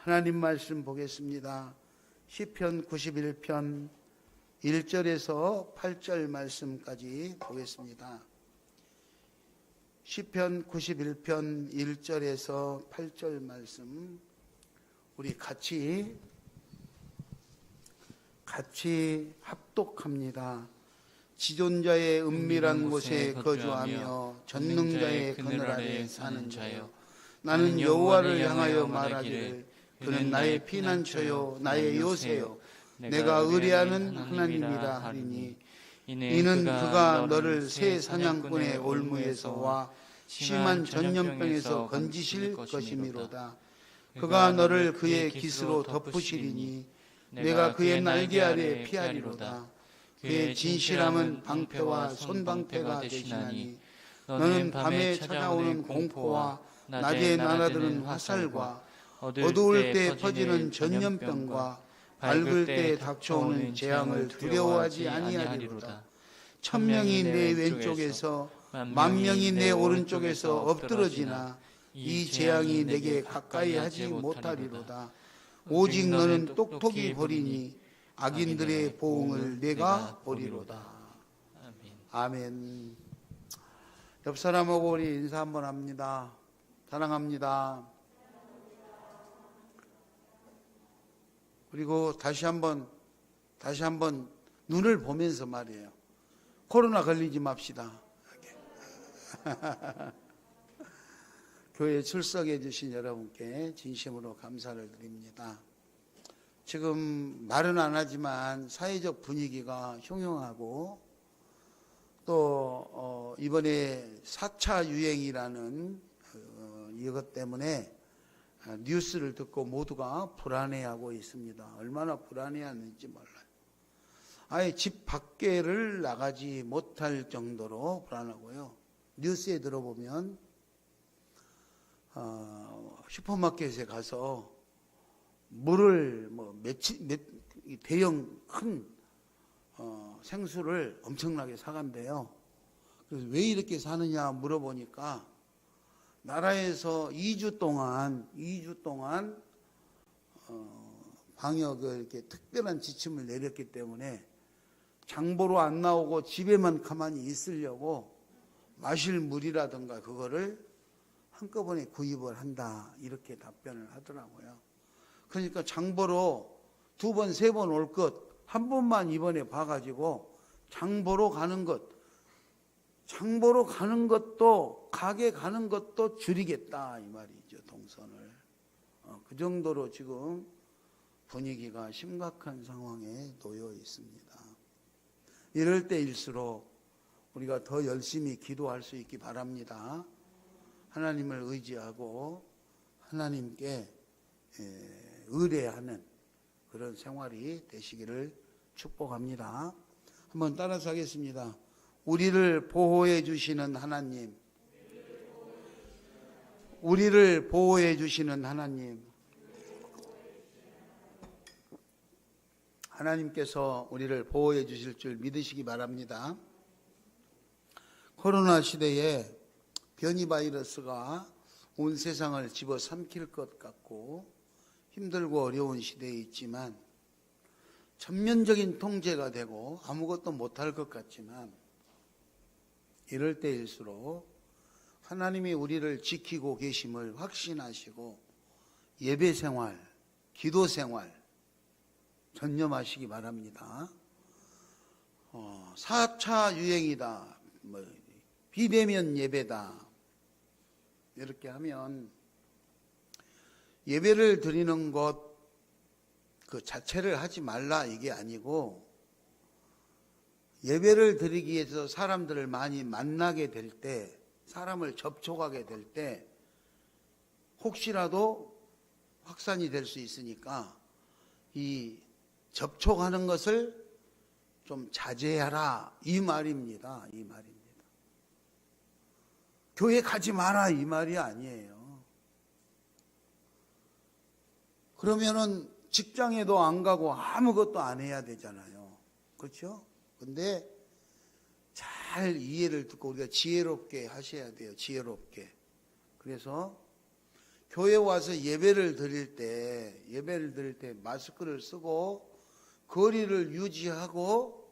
하나님 말씀 보겠습니다. 시편 91편 1절에서 8절 말씀까지 보겠습니다. 시편 91편 1절에서 8절 말씀 우리 같이 합독합니다. 지존자의 은밀한 곳에 거주하며 전능자의 그늘 아래 사는 자여, 나는 여호와를 향하여 말하기를 그는 나의 피난처요 나의 요새요 내가 의뢰하는 하나님이라 하리니, 이는 그가 너를 새 사냥꾼의 올무에서와 심한 전염병에서 건지실 것이미로다. 그가 너를 그의 깃으로 덮으시리니 내가 그의 날개 아래 피하리로다. 그의 진실함은 방패와 손방패가 되시나니, 너는 밤에 찾아오는 공포와 낮에 날아드는 화살과 어두울 때 퍼지는 전염병과 밝을 때 닥쳐오는 재앙을 두려워하지 아니하리로다. 천명이 내 왼쪽에서 만명이 내 오른쪽에서 엎드러지나 이 재앙이 내게 가까이 하지 못하리로다. 오직 너는 똑똑히 보리니 악인들의 보응을 내가 보리로다. 아멘. 옆 사람하고 우리 인사 한번 합니다. 사랑합니다. 그리고 다시 한번 눈을 보면서 말이에요. 코로나 걸리지 맙시다. 교회에 출석해 주신 여러분께 진심으로 감사를 드립니다. 지금 말은 안 하지만 사회적 분위기가 흉흉하고 또 이번에 4차 유행이라는 이것 때문에 뉴스를 듣고 모두가 불안해하고 있습니다. 얼마나 불안해하는지 몰라요. 아예 집 밖에를 나가지 못할 정도로 불안하고요. 뉴스에 들어보면 슈퍼마켓에 가서 물을 대형 큰 생수를 엄청나게 사간대요. 그래서 왜 이렇게 사느냐 물어보니까 나라에서 2주 동안 방역을 이렇게 특별한 지침을 내렸기 때문에 장보러 안 나오고 집에만 가만히 있으려고 마실 물이라든가 그거를 한꺼번에 구입을 한다, 이렇게 답변을 하더라고요. 그러니까 장보러 2번, 3번 올 것 한 번만 이번에 봐가지고 장보러 가는 것도 가게 가는 것도 줄이겠다 이 말이죠. 동선을. 그 정도로 지금 분위기가 심각한 상황에 놓여 있습니다. 이럴 때일수록 우리가 더 열심히 기도할 수 있기 바랍니다. 하나님을 의지하고 하나님께 의뢰하는 그런 생활이 되시기를 축복합니다. 한번 따라서 하겠습니다. 우리를 보호해 주시는 하나님, 우리를 보호해 주시는 하나님, 하나님께서 우리를 보호해 주실 줄 믿으시기 바랍니다. 코로나 시대에 변이 바이러스가 온 세상을 집어삼킬 것 같고 힘들고 어려운 시대에 있지만, 전면적인 통제가 되고 아무것도 못할 것 같지만, 이럴 때일수록 하나님이 우리를 지키고 계심을 확신하시고 예배 생활, 기도 생활 전념하시기 바랍니다. 4차 유행이다, 비대면 예배다, 이렇게 하면 예배를 드리는 것 그 자체를 하지 말라 이게 아니고, 예배를 드리기 위해서 사람들을 많이 만나게 될 때, 사람을 접촉하게 될 때 혹시라도 확산이 될 수 있으니까 이 접촉하는 것을 좀 자제하라 이 말입니다. 이 말입니다. 교회 가지 마라 이 말이 아니에요. 그러면은 직장에도 안 가고 아무것도 안 해야 되잖아요. 그렇죠? 근데 잘 이해를 듣고 우리가 지혜롭게 하셔야 돼요. 지혜롭게. 그래서 교회 와서 예배를 드릴 때 마스크를 쓰고 거리를 유지하고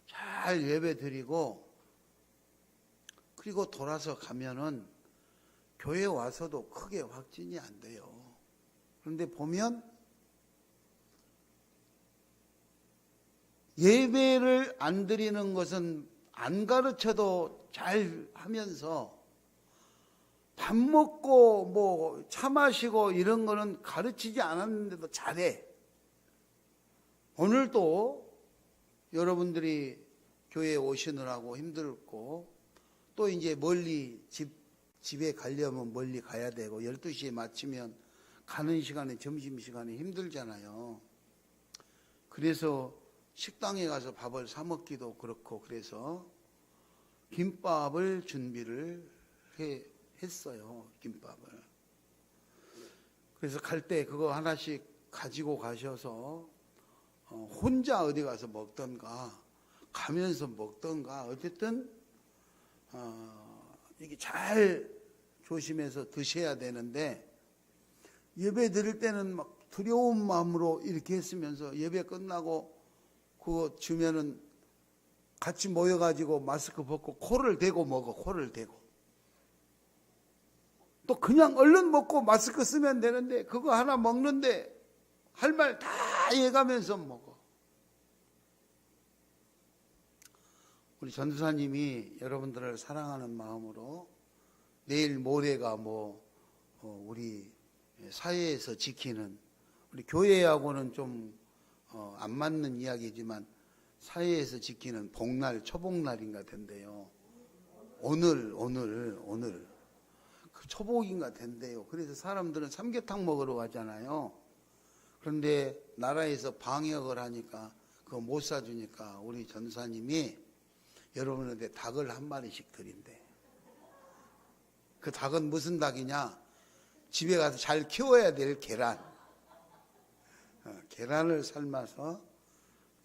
잘 예배 드리고 그리고 돌아서 가면은 교회 와서도 크게 확진이 안 돼요. 그런데 보면 예배를 안 드리는 것은 안 가르쳐도 잘 하면서 밥 먹고 뭐 차 마시고 이런 거는 가르치지 않았는데도 잘해. 오늘도 여러분들이 교회에 오시느라고 힘들고 또 이제 멀리 집에 가려면 멀리 가야 되고 12시에 마치면 가는 시간에 점심시간에 힘들잖아요. 그래서 식당에 가서 밥을 사 먹기도 그렇고 그래서 김밥을 준비를 했어요. 김밥을. 그래서 갈 때 그거 하나씩 가지고 가셔서 혼자 어디 가서 먹던가 가면서 먹던가 어쨌든 이게 잘 조심해서 드셔야 되는데 예배 드릴 때는 막 두려운 마음으로 이렇게 했으면서 예배 끝나고 그거 주면은 같이 모여가지고 마스크 벗고 코를 대고 먹어. 코를 대고 또 그냥 얼른 먹고 마스크 쓰면 되는데 그거 하나 먹는데 할 말 다 해가면서 먹어. 우리 전도사님이 여러분들을 사랑하는 마음으로 내일 모레가 우리 사회에서 지키는 우리 교회하고는 좀 안 맞는 이야기지만 사회에서 지키는 복날 초복날인가 된대요. 오늘 그 초복인가 된대요. 그래서 사람들은 삼계탕 먹으러 가잖아요. 그런데 나라에서 방역을 하니까 그거 못 사주니까 우리 전도사님이 여러분한테 닭을 한 마리씩 드린대. 그 닭은 무슨 닭이냐? 집에 가서 잘 키워야 될 계란. 계란을 삶아서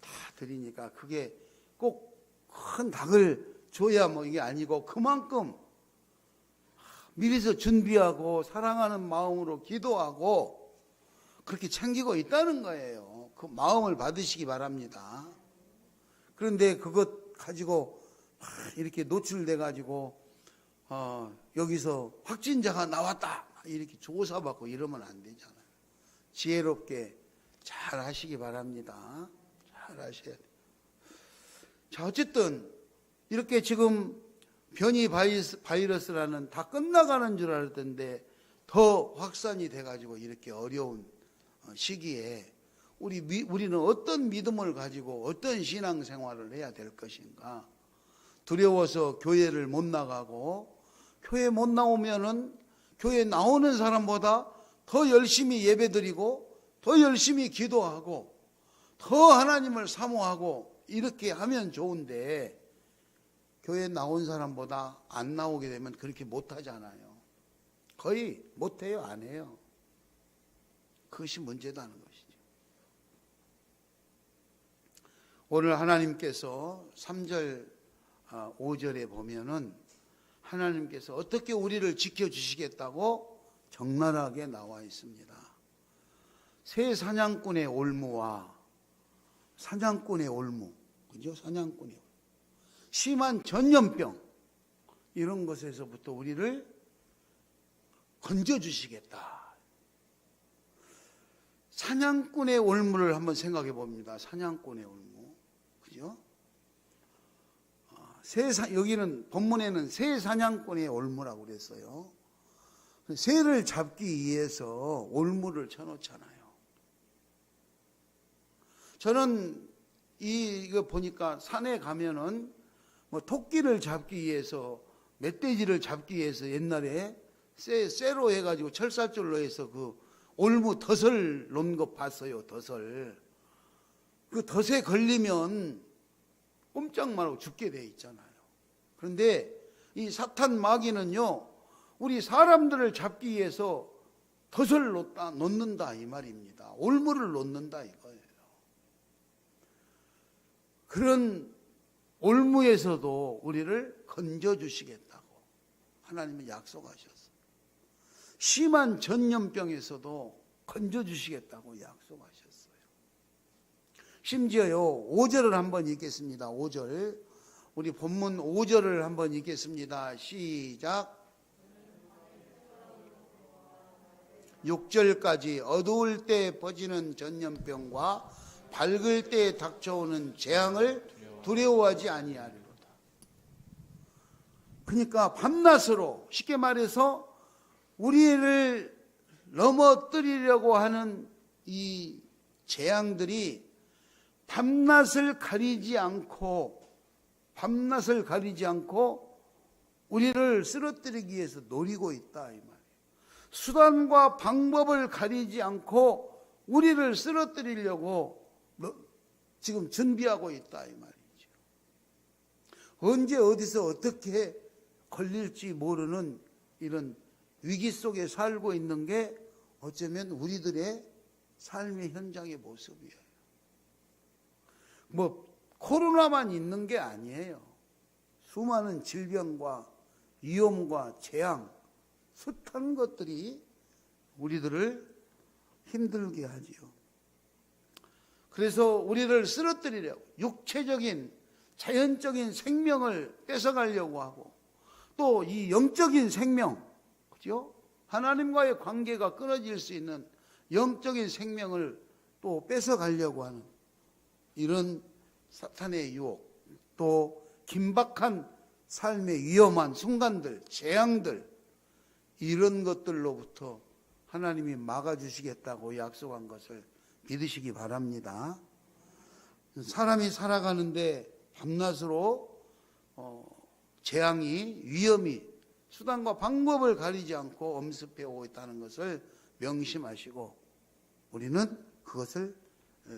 다 드리니까 그게 꼭 큰 닭을 줘야 뭐 이게 아니고 그만큼 미리서 준비하고 사랑하는 마음으로 기도하고 그렇게 챙기고 있다는 거예요. 그 마음을 받으시기 바랍니다. 그런데 그것 가지고 이렇게 노출돼 가지고 여기서 확진자가 나왔다 이렇게 조사받고 이러면 안 되잖아요. 지혜롭게 잘 하시기 바랍니다. 잘 하셔야 돼요. 자, 어쨌든 이렇게 지금 변이 바이러스라는 다 끝나가는 줄 알았던데 더 확산이 돼가지고 이렇게 어려운 시기에 우리는 어떤 믿음을 가지고 어떤 신앙생활을 해야 될 것인가? 두려워서 교회를 못 나가고 교회 못 나오면은 교회 나오는 사람보다 더 열심히 예배드리고 더 열심히 기도하고 더 하나님을 사모하고 이렇게 하면 좋은데 교회 나온 사람보다 안 나오게 되면 그렇게 못하잖아요. 거의 못해요. 안 해요. 그것이 문제다는 것이죠. 오늘 하나님께서 3절 5절에 보면은 하나님께서 어떻게 우리를 지켜주시겠다고 적나라하게 나와 있습니다. 새 사냥꾼의 올무와 사냥꾼의 올무, 그죠? 사냥꾼의 올무. 심한 전염병 이런 것에서부터 우리를 건져주시겠다. 사냥꾼의 올무를 한번 생각해 봅니다. 사냥꾼의 올무, 그죠? 여기는 본문에는 새 사냥꾼의 올무라고 그랬어요. 새를 잡기 위해서 올무를 쳐놓잖아요. 저는 이거 보니까 산에 가면은 뭐 토끼를 잡기 위해서 멧돼지를 잡기 위해서 옛날에 쇠로 해가지고 철사줄로 해서 그 올무 덫을 놓은 거 봤어요. 덫을. 그 덫에 걸리면 꼼짝 말고 죽게 돼 있잖아요. 그런데 이 사탄 마귀는요, 우리 사람들을 잡기 위해서 덫을 놓는다 이 말입니다. 올무를 놓는다 이거예요. 그런 올무에서도 우리를 건져주시겠다고 하나님은 약속하셨어요. 심한 전염병에서도 건져주시겠다고 약속하셨어요. 심지어요, 5절을 한번 읽겠습니다. 5절. 우리 본문 5절을 한번 읽겠습니다. 시작. 6절까지 어두울 때 퍼지는 전염병과 밝을 때 닥쳐오는 재앙을 두려워하지 아니하리로다. 그러니까 밤낮으로, 쉽게 말해서 우리를 넘어뜨리려고 하는 이 재앙들이 밤낮을 가리지 않고 우리를 쓰러뜨리기 위해서 노리고 있다 이 말이에요. 수단과 방법을 가리지 않고 우리를 쓰러뜨리려고 지금 준비하고 있다 이 말이죠. 언제 어디서 어떻게 걸릴지 모르는 이런 위기 속에 살고 있는 게 어쩌면 우리들의 삶의 현장의 모습이에요. 코로나만 있는 게 아니에요. 수많은 질병과 위험과 재앙, 숱한 것들이 우리들을 힘들게 하지요. 그래서 우리를 쓰러뜨리려고 육체적인 자연적인 생명을 뺏어가려고 하고 또 이 영적인 생명, 그죠? 하나님과의 관계가 끊어질 수 있는 영적인 생명을 또 뺏어가려고 하는 이런 사탄의 유혹, 또 긴박한 삶의 위험한 순간들, 재앙들, 이런 것들로부터 하나님이 막아주시겠다고 약속한 것을 믿으시기 바랍니다. 사람이 살아가는데 밤낮으로 재앙이, 위험이 수단과 방법을 가리지 않고 엄습해 오고 있다는 것을 명심하시고 우리는 그것을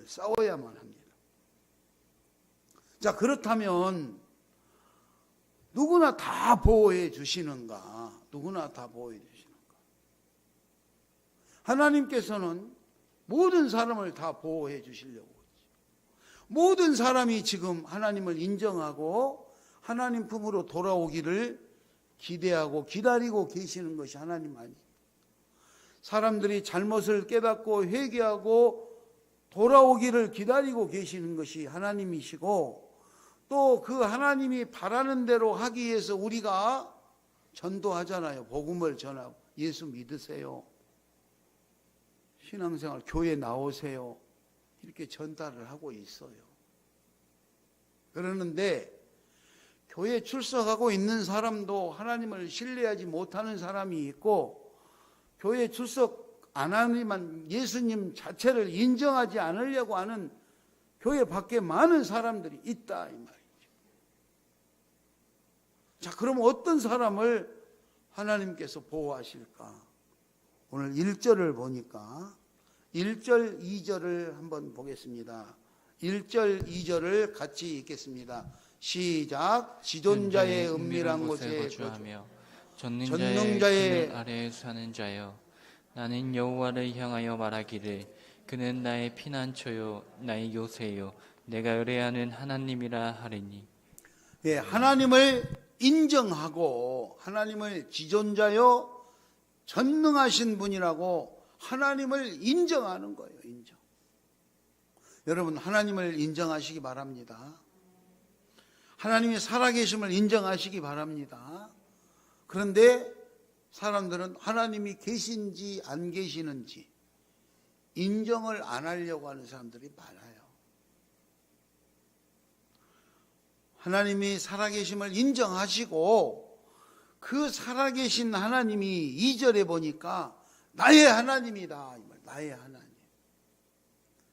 싸워야만 합니다. 자, 그렇다면 누구나 다 보호해 주시는가? 누구나 다 보호해 주시는가? 하나님께서는 모든 사람을 다 보호해 주시려고 하죠. 모든 사람이 지금 하나님을 인정하고 하나님 품으로 돌아오기를 기대하고 기다리고 계시는 것이 하나님 아니에요. 사람들이 잘못을 깨닫고 회개하고 돌아오기를 기다리고 계시는 것이 하나님이시고 또 그 하나님이 바라는 대로 하기 위해서 우리가 전도하잖아요. 복음을 전하고 예수 믿으세요. 신앙생활 교회 나오세요. 이렇게 전달을 하고 있어요. 그러는데 교회 출석하고 있는 사람도 하나님을 신뢰하지 못하는 사람이 있고 교회 출석 안 하니만 예수님 자체를 인정하지 않으려고 하는 교회 밖에 많은 사람들이 있다 이 말이죠. 자, 그럼 어떤 사람을 하나님께서 보호하실까? 오늘 1절을 보니까 1절, 2절을 한번 보겠습니다. 1절, 2절을 같이 읽겠습니다. 시작. 지존자의 은밀한 곳에 거주하며 전능자의 그늘 아래에 사는 자여, 나는 여호와를 향하여 말하기를 그는 나의 피난처요 나의 요새요 내가 의뢰하는 하나님이라 하리니. 예, 하나님을 인정하고 하나님을 지존자요 전능하신 분이라고 하나님을 인정하는 거예요. 인정. 여러분, 하나님을 인정하시기 바랍니다. 하나님이 살아계심을 인정하시기 바랍니다. 그런데 사람들은 하나님이 계신지 안 계시는지 인정을 안 하려고 하는 사람들이 많아요. 하나님이 살아계심을 인정하시고 그 살아계신 하나님이 2절에 보니까 나의 하나님이다. 나의 하나님.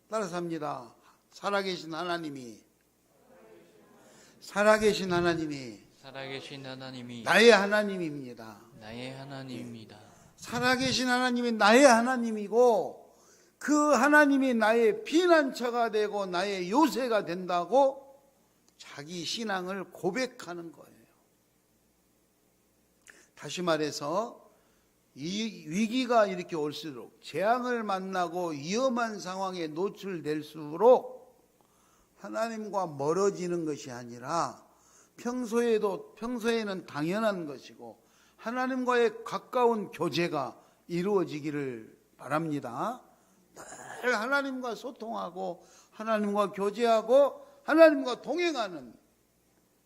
따라서 합니다. 살아계신 하나님이 살아계신 하나님이 나의 하나님입니다. 나의 하나님입니다. 살아계신 하나님이 나의 하나님이고 그 하나님이 나의 피난처가 되고 나의 요새가 된다고 자기 신앙을 고백하는 거예요. 다시 말해서 이 위기가 이렇게 올수록 재앙을 만나고 위험한 상황에 노출될수록 하나님과 멀어지는 것이 아니라 평소에는 당연한 것이고 하나님과의 가까운 교제가 이루어지기를 바랍니다. 늘 하나님과 소통하고 하나님과 교제하고 하나님과 동행하는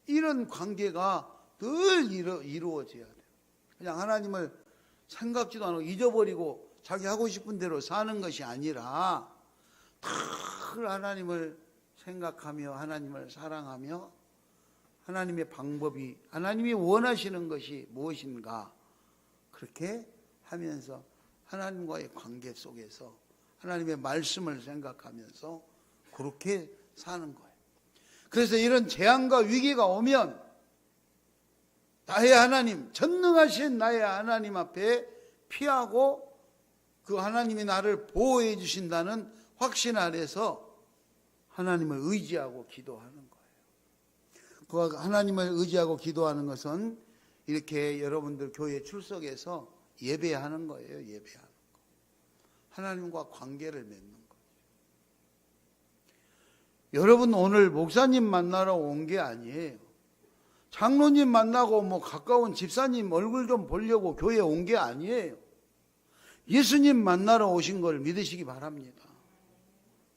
이런 관계가 늘 이루어져야 돼요. 그냥 하나님을 생각지도 않고 잊어버리고 자기 하고 싶은 대로 사는 것이 아니라 늘 하나님을 생각하며 하나님을 사랑하며 하나님의 방법이, 하나님이 원하시는 것이 무엇인가, 그렇게 하면서 하나님과의 관계 속에서 하나님의 말씀을 생각하면서 그렇게 사는 거예요. 그래서 이런 재앙과 위기가 오면 나의 하나님, 전능하신 나의 하나님 앞에 피하고 그 하나님이 나를 보호해 주신다는 확신 아래서 하나님을 의지하고 기도하는 거예요. 그 하나님을 의지하고 기도하는 것은 이렇게 여러분들 교회 출석해서 예배하는 거예요. 예배하는 거. 하나님과 관계를 맺는 거예요. 여러분 오늘 목사님 만나러 온 게 아니에요. 장로님 만나고 뭐 가까운 집사님 얼굴 좀 보려고 교회에 온 게 아니에요. 예수님 만나러 오신 걸 믿으시기 바랍니다.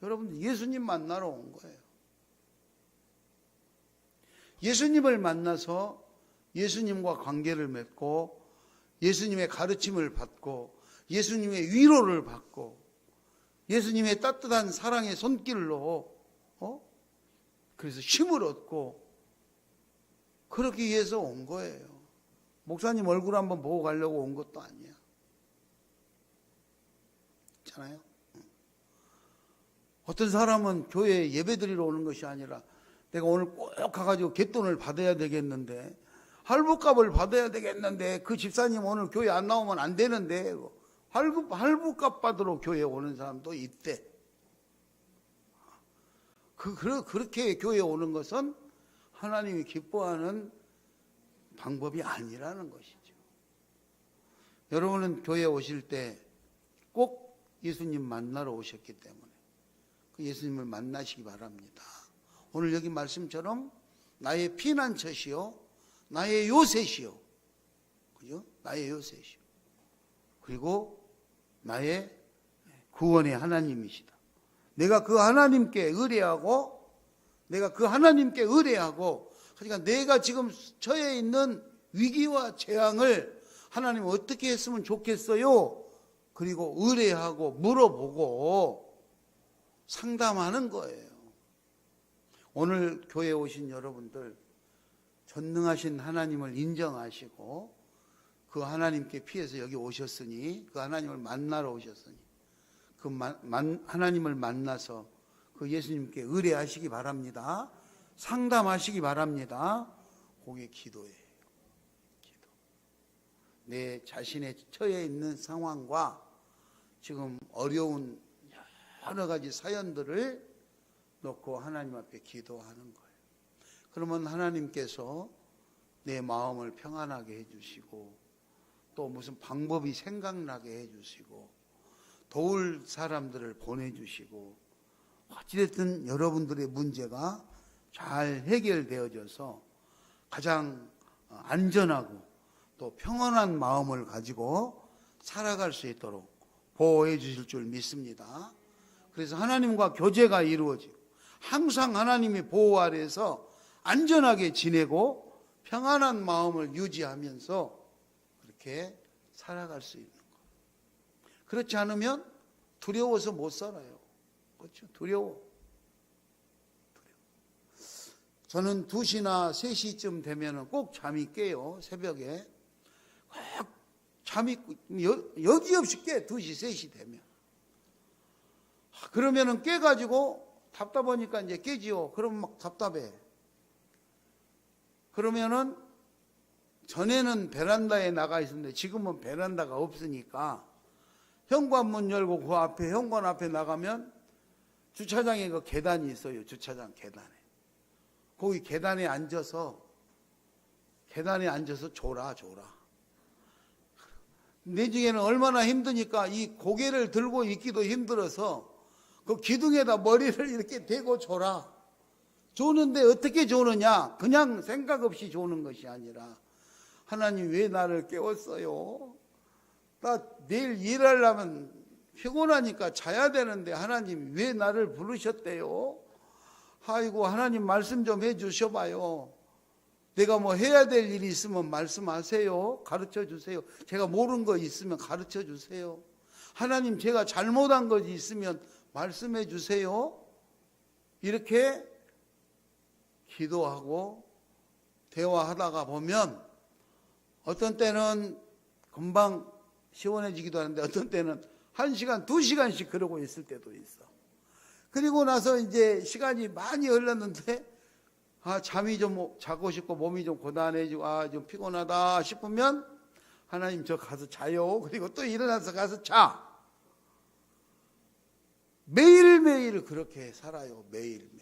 여러분들 예수님 만나러 온 거예요. 예수님을 만나서 예수님과 관계를 맺고 예수님의 가르침을 받고 예수님의 위로를 받고 예수님의 따뜻한 사랑의 손길로 그래서 힘을 얻고 그렇게 위해서 온 거예요. 목사님 얼굴 한번 보고 가려고 온 것도 아니야. 있잖아요. 어떤 사람은 교회에 예배드리러 오는 것이 아니라 내가 오늘 꼭 가가지고 갯돈을 받아야 되겠는데, 할부값을 받아야 되겠는데, 그 집사님 오늘 교회 안 나오면 안 되는데, 할부값 받으러 교회에 오는 사람도 있대. 그렇게 교회에 오는 것은 하나님이 기뻐하는 방법이 아니라는 것이죠. 여러분은 교회에 오실 때 꼭 예수님 만나러 오셨기 때문에 그 예수님을 만나시기 바랍니다. 오늘 여기 말씀처럼 나의 피난처시요, 나의 요새시요, 그죠? 나의 요새시요. 그리고 나의 구원의 하나님이시다. 내가 그 하나님께 의뢰하고, 그러니까 내가 지금 처해 있는 위기와 재앙을 하나님 어떻게 했으면 좋겠어요? 그리고 의뢰하고 물어보고 상담하는 거예요. 오늘 교회에 오신 여러분들 전능하신 하나님을 인정하시고 그 하나님께 피해서 여기 오셨으니, 그 하나님을 만나러 오셨으니 그 하나님을 만나서 그 예수님께 의뢰하시기 바랍니다. 상담하시기 바랍니다. 그게 기도예요. 기도. 내 자신의 처해 있는 상황과 지금 어려운 여러 가지 사연들을 놓고 하나님 앞에 기도하는 거예요. 그러면 하나님께서 내 마음을 평안하게 해주시고 또 무슨 방법이 생각나게 해주시고 도울 사람들을 보내주시고 어찌됐든 여러분들의 문제가 잘 해결되어져서 가장 안전하고 또 평안한 마음을 가지고 살아갈 수 있도록 보호해 주실 줄 믿습니다. 그래서 하나님과 교제가 이루어지고 항상 하나님의 보호 아래서 안전하게 지내고 평안한 마음을 유지하면서 그렇게 살아갈 수 있는 거예요. 그렇지 않으면 두려워서 못 살아요. 그렇죠? 두려워. 저는 2시나 3시쯤 되면 꼭 잠이 깨요. 새벽에. 꼭 잠이 여지없이 깨. 2시, 3시 되면. 그러면은 깨가지고 답답하니까 이제 깨지요. 그러면 막 답답해. 그러면은 전에는 베란다에 나가 있었는데 지금은 베란다가 없으니까 현관문 열고 그 앞에, 현관 앞에 나가면 주차장에 그 계단이 있어요. 주차장 계단에. 거기 계단에 앉아서 졸아. 내중에는 얼마나 힘드니까 이 고개를 들고 있기도 힘들어서 그 기둥에다 머리를 이렇게 대고 졸아. 조는데 어떻게 조느냐? 그냥 생각 없이 조는 것이 아니라 하나님 왜 나를 깨웠어요? 나 내일 일하려면 피곤하니까 자야 되는데 하나님 왜 나를 부르셨대요? 아이고 하나님 말씀 좀 해 주셔봐요. 내가 뭐 해야 될 일이 있으면 말씀하세요. 가르쳐 주세요. 제가 모르는 거 있으면 가르쳐 주세요. 하나님 제가 잘못한 것이 있으면 말씀해 주세요. 이렇게 기도하고 대화하다가 보면 어떤 때는 금방 시원해지기도 하는데 어떤 때는 1시간, 2시간씩 그러고 있을 때도 있어. 그리고 나서 이제 시간이 많이 흘렀는데 잠이 좀 자고 싶고 몸이 좀 고단해지고 좀 피곤하다 싶으면 하나님 저 가서 자요. 그리고 또 일어나서 가서 자. 매일매일 그렇게 살아요. 매일매일.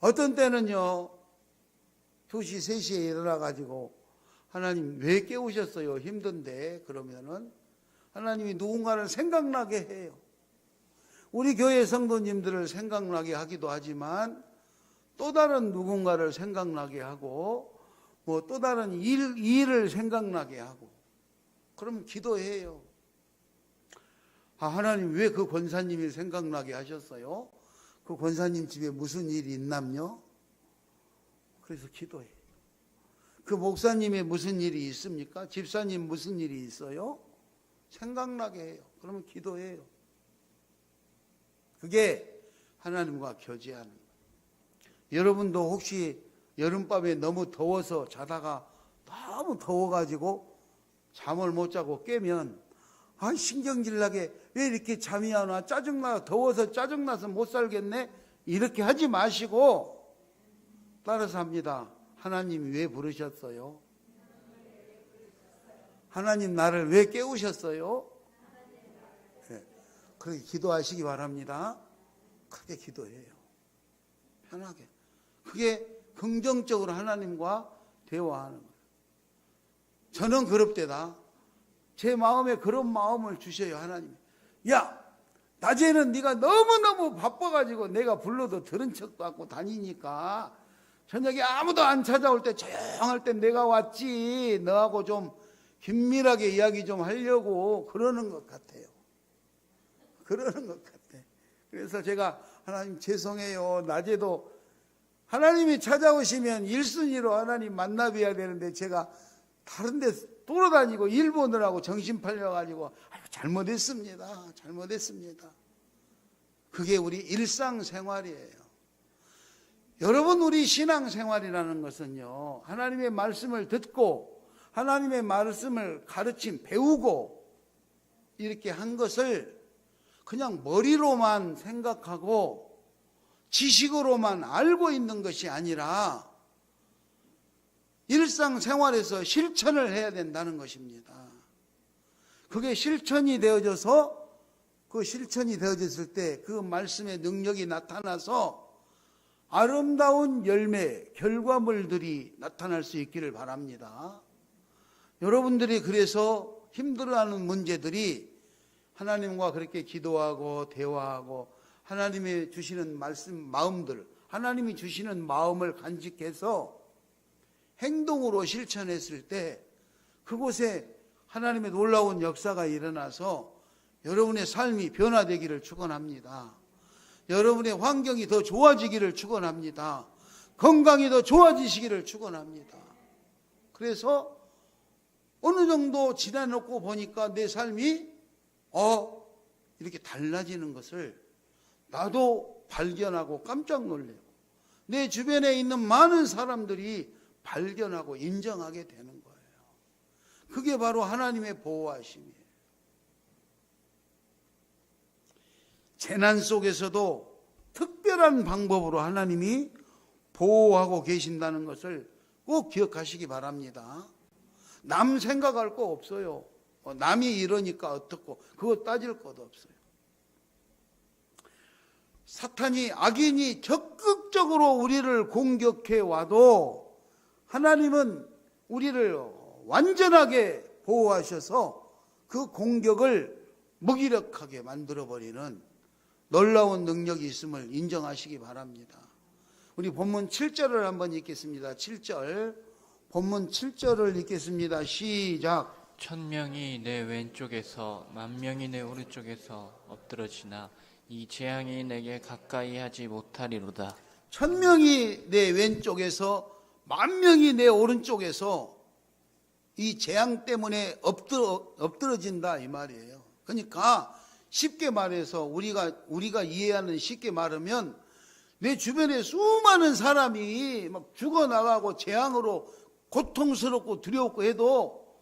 어떤 때는요 2시, 3시에 일어나가지고 하나님 왜 깨우셨어요? 힘든데. 그러면은 하나님이 누군가를 생각나게 해요. 우리 교회 성도님들을 생각나게 하기도 하지만 또 다른 누군가를 생각나게 하고 뭐 또 다른 일을 생각나게 하고 그럼 기도해요. 하나님 왜 그 권사님이 생각나게 하셨어요? 그 권사님 집에 무슨 일이 있남요? 그래서 기도해요. 그 목사님의 무슨 일이 있습니까? 집사님 무슨 일이 있어요? 생각나게 해요. 그러면 기도해요. 그게 하나님과 교제하는 거예요. 여러분도 혹시 여름밤에 너무 더워서 자다가 너무 더워가지고 잠을 못 자고 깨면 신경질 나게 왜 이렇게 잠이 안 와? 짜증나. 더워서 짜증나서 못 살겠네? 이렇게 하지 마시고 따라서 합니다. 하나님이 왜 부르셨어요? 하나님 나를 왜 깨우셨어요? 네. 그렇게 기도하시기 바랍니다. 그렇게 기도해요. 편하게. 그게 긍정적으로 하나님과 대화하는 거예요. 저는 그럴 때다. 제 마음에 그런 마음을 주셔요. 하나님. 야, 낮에는 네가 너무너무 바빠가지고 내가 불러도 들은 척도 않고 다니니까 저녁에 아무도 안 찾아올 때 조용할 때 내가 왔지. 너하고 좀 긴밀하게 이야기 좀 하려고 그러는 것 같아요. 그러는 것 같아. 그래서 제가 하나님 죄송해요. 낮에도 하나님이 찾아오시면 1순위로 하나님 만나 뵈야 되는데 제가 다른 데 돌아다니고 일 보느라고 정신 팔려가지고 잘못했습니다. 그게 우리 일상생활이에요. 여러분 우리 신앙생활이라는 것은요 하나님의 말씀을 듣고 하나님의 말씀을 가르침 배우고 이렇게 한 것을 그냥 머리로만 생각하고 지식으로만 알고 있는 것이 아니라 일상생활에서 실천을 해야 된다는 것입니다. 그게 실천이 되어져서 그 실천이 되어졌을 때 그 말씀의 능력이 나타나서 아름다운 열매, 결과물들이 나타날 수 있기를 바랍니다. 여러분들이 그래서 힘들어하는 문제들이 하나님과 그렇게 기도하고 대화하고 하나님이 주시는 말씀, 마음들, 하나님이 주시는 마음을 간직해서 행동으로 실천했을 때 그곳에 하나님의 놀라운 역사가 일어나서 여러분의 삶이 변화되기를 축원합니다. 여러분의 환경이 더 좋아지기를 축원합니다. 건강이 더 좋아지시기를 축원합니다. 그래서 어느 정도 지나놓고 보니까 내 삶이 이렇게 달라지는 것을 나도 발견하고 깜짝 놀래고 내 주변에 있는 많은 사람들이 발견하고 인정하게 되는 거예요. 그게 바로 하나님의 보호하심이에요. 재난 속에서도 특별한 방법으로 하나님이 보호하고 계신다는 것을 꼭 기억하시기 바랍니다. 남 생각할 거 없어요. 남이 이러니까 어떻고 그거 따질 것도 없어요. 사탄이 악인이 적극적으로 우리를 공격해 와도 하나님은 우리를 완전하게 보호하셔서 그 공격을 무기력하게 만들어버리는 놀라운 능력이 있음을 인정하시기 바랍니다. 우리 본문 7절을 한번 읽겠습니다. 7절 본문 7절을 읽겠습니다. 시작. 1000명이 내 왼쪽에서 10,000명이 내 오른쪽에서 엎드러지나 이 재앙이 내게 가까이 하지 못하리로다. 1000명이 내 왼쪽에서 10,000명이 내 오른쪽에서 이 재앙 때문에 엎드러진다 이 말이에요. 그러니까 쉽게 말해서 우리가 이해하는 쉽게 말하면 내 주변에 수많은 사람이 막 죽어나가고 재앙으로 고통스럽고 두렵고 해도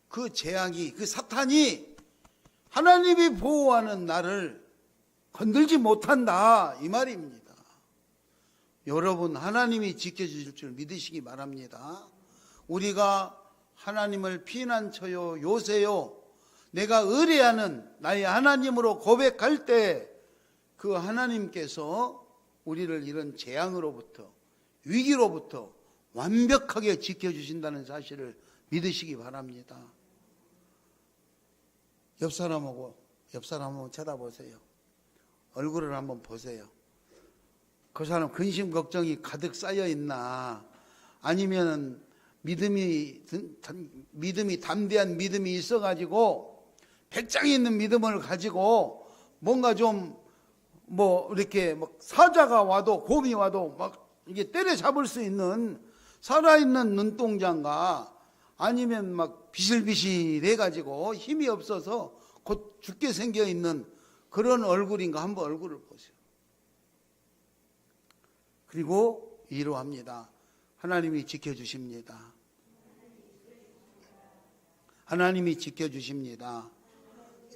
그 재앙이, 그 사탄이 하나님이 보호하는 나를 건들지 못한다 이 말입니다. 여러분, 하나님이 지켜주실 줄 믿으시기 바랍니다. 우리가 하나님을 피난처요 요새요 내가 의뢰하는 나의 하나님으로 고백할 때 그 하나님께서 우리를 이런 재앙으로부터, 위기로부터 완벽하게 지켜주신다는 사실을 믿으시기 바랍니다. 옆 사람하고 쳐다보세요. 얼굴을 한번 보세요. 그 사람 근심 걱정이 가득 쌓여 있나, 아니면 믿음이 담대한 믿음이 있어가지고 배짱 있는 믿음을 가지고 뭔가 좀 이렇게 막 사자가 와도 곰이 와도 막 이게 때려잡을 수 있는 살아있는 눈동자인가, 아니면 막 비실비실해 가지고 힘이 없어서 곧 죽게 생겨 있는 그런 얼굴인가 한번 얼굴을 보세요. 그리고 위로합니다. 하나님이 지켜주십니다. 하나님이 지켜주십니다.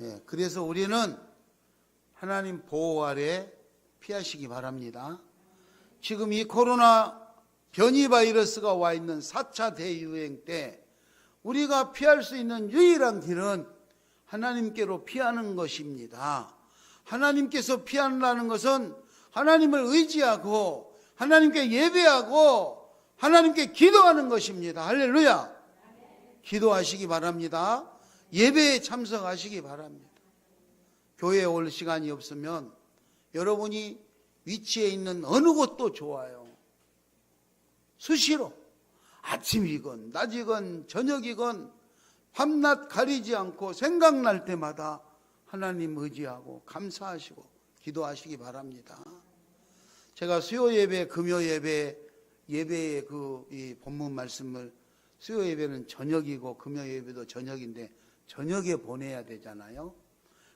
예, 그래서 우리는 하나님 보호 아래 피하시기 바랍니다. 지금 이 코로나 변이 바이러스가 와 있는 4차 대유행 때 우리가 피할 수 있는 유일한 길은 하나님께로 피하는 것입니다. 하나님께서 피한다는 것은 하나님을 의지하고 하나님께 예배하고 하나님께 기도하는 것입니다. 할렐루야. 기도하시기 바랍니다. 예배에 참석하시기 바랍니다. 교회에 올 시간이 없으면 여러분이 위치에 있는 어느 곳도 좋아요. 수시로 아침이건 낮이건 저녁이건 밤낮 가리지 않고 생각날 때마다 하나님 의지하고 감사하시고 기도하시기 바랍니다. 제가 수요 예배, 금요 예배의 이 본문 말씀을, 수요 예배는 저녁이고 금요 예배도 저녁인데 저녁에 보내야 되잖아요.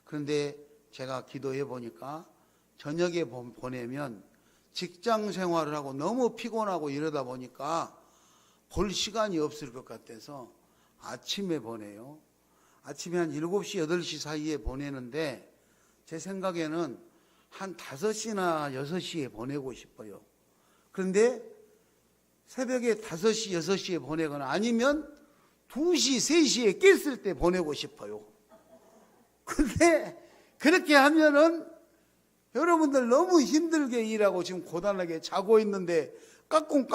그런데 제가 기도해 보니까 저녁에 보내면 직장 생활을 하고 너무 피곤하고 이러다 보니까 볼 시간이 없을 것 같아서 아침에 보내요. 아침에 한 7시, 8시 사이에 보내는데 제 생각에는 한 5시나 6시에 보내고 싶어요. 그런데 새벽에 5시, 6시에 보내거나 아니면 2시, 3시에 깼을 때 보내고 싶어요. 근데 그렇게 하면은 여러분들 너무 힘들게 일하고 지금 고단하게 자고 있는데 까꿍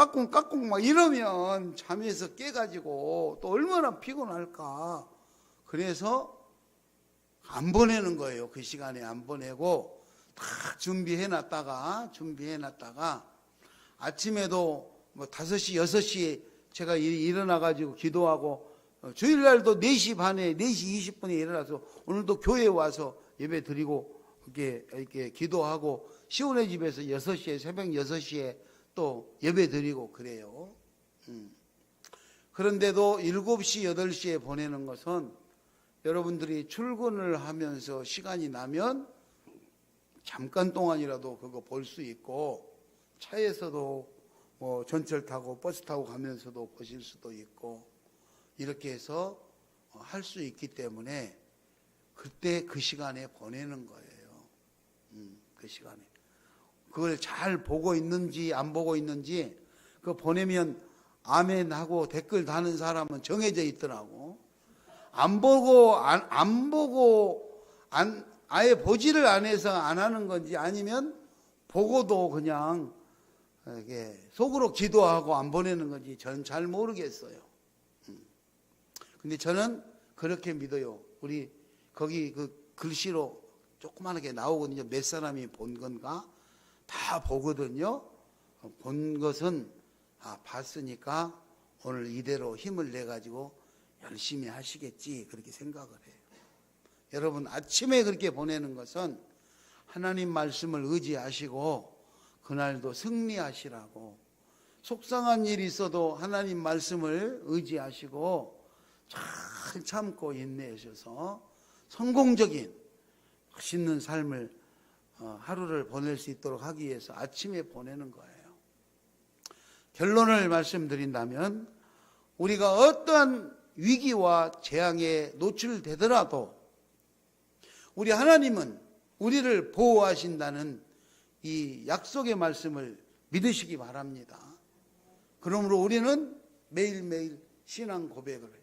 막 이러면 잠에서 깨가지고 또 얼마나 피곤할까. 그래서 안 보내는 거예요. 그 시간에 안 보내고 다 준비해놨다가 아침에도 5시, 6시에 제가 일어나가지고 기도하고 주일날도 4시 반에 4시 20분에 일어나서 오늘도 교회에 와서 예배 드리고 이렇게 기도하고 시온의 집에서 6시에 새벽 6시에 또 예배 드리고 그래요. 그런데도 7시, 8시에 보내는 것은 여러분들이 출근을 하면서 시간이 나면 잠깐 동안이라도 그거 볼 수 있고 차에서도 전철 타고 버스 타고 가면서도 보실 수도 있고 이렇게 해서 할 수 있기 때문에 그때 그 시간에 보내는 거예요. 그 시간에 그걸 잘 보고 있는지 안 보고 있는지 그거 보내면 아멘 하고 댓글 다는 사람은 정해져 있더라고. 안 보고 아예 보지를 안 해서 안 하는 건지 아니면 보고도 그냥 이렇게 속으로 기도하고 안 보내는 건지 저는 잘 모르겠어요. 근데 저는 그렇게 믿어요. 우리 거기 그 글씨로 조그만하게 나오거든요. 몇 사람이 본 건가? 다 보거든요. 본 것은 봤으니까 오늘 이대로 힘을 내가지고 열심히 하시겠지 그렇게 생각을 해요. 여러분 아침에 그렇게 보내는 것은 하나님 말씀을 의지하시고 그날도 승리하시라고, 속상한 일이 있어도 하나님 말씀을 의지하시고 잘 참고 인내하셔서 성공적인 멋있는 삶을 하루를 보낼 수 있도록 하기 위해서 아침에 보내는 거예요. 결론을 말씀드린다면 우리가 어떠한 위기와 재앙에 노출되더라도 우리 하나님은 우리를 보호하신다는 이 약속의 말씀을 믿으시기 바랍니다. 그러므로 우리는 매일매일 신앙 고백을 해요.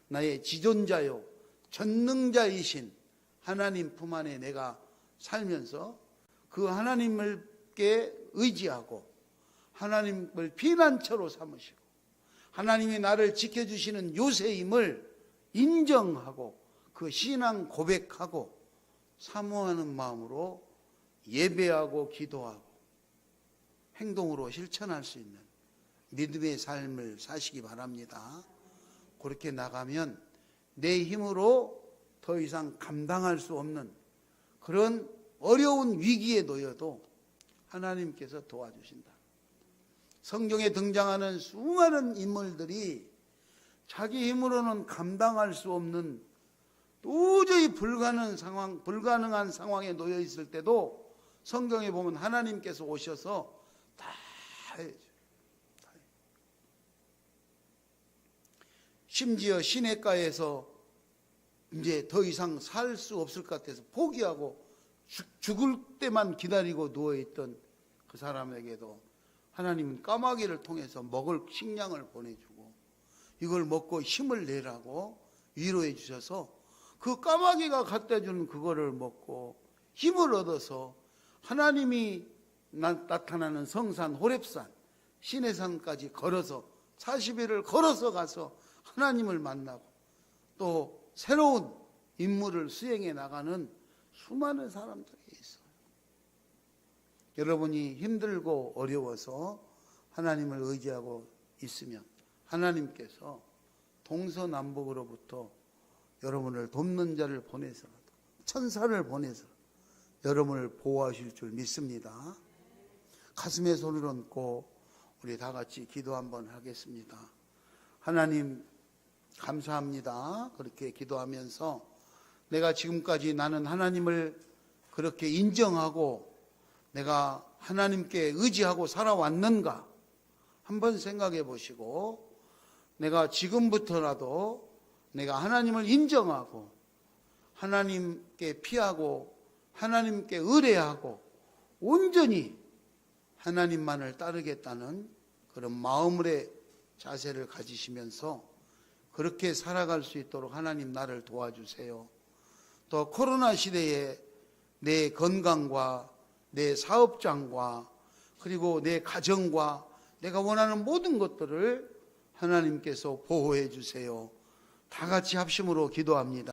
나의 지존자요 전능자이신 하나님 품 안에 내가 살면서 그 하나님께 의지하고 하나님을 피난처로 삼으시고 하나님이 나를 지켜주시는 요새임을 인정하고 그 신앙 고백하고 사모하는 마음으로 예배하고 기도하고 행동으로 실천할 수 있는 믿음의 삶을 사시기 바랍니다. 그렇게 나가면 내 힘으로 더 이상 감당할 수 없는 그런 어려운 위기에 놓여도 하나님께서 도와주신다. 성경에 등장하는 수많은 인물들이 자기 힘으로는 감당할 수 없는 도저히 불가능한 상황에 놓여 있을 때도 성경에 보면 하나님께서 오셔서 다 해줘요. 심지어 시냇가에서 이제 더 이상 살 수 없을 것 같아서 포기하고 죽을 때만 기다리고 누워있던 그 사람에게도 하나님은 까마귀를 통해서 먹을 식량을 보내주고 이걸 먹고 힘을 내라고 위로해 주셔서 그 까마귀가 갖다 주는 그거를 먹고 힘을 얻어서 하나님이 나타나는 성산 호렙산 시내산까지 걸어서 40일을 걸어서 가서 하나님을 만나고 또 새로운 임무를 수행해 나가는 수많은 사람들이 있어요. 여러분이 힘들고 어려워서 하나님을 의지하고 있으면 하나님께서 동서남북으로부터 여러분을 돕는 자를 보내서라도 천사를 보내서 여러분을 보호하실 줄 믿습니다. 가슴에 손을 얹고 우리 다 같이 기도 한번 하겠습니다. 하나님 감사합니다. 그렇게 기도하면서 내가 지금까지 나는 하나님을 그렇게 인정하고 내가 하나님께 의지하고 살아왔는가 한번 생각해 보시고, 내가 지금부터라도 내가 하나님을 인정하고 하나님께 피하고 하나님께 의뢰하고 온전히 하나님만을 따르겠다는 그런 마음의 자세를 가지시면서 그렇게 살아갈 수 있도록 하나님 나를 도와주세요. 또 코로나 시대에 내 건강과 내 사업장과 그리고 내 가정과 내가 원하는 모든 것들을 하나님께서 보호해 주세요. 다 같이 합심으로 기도합니다.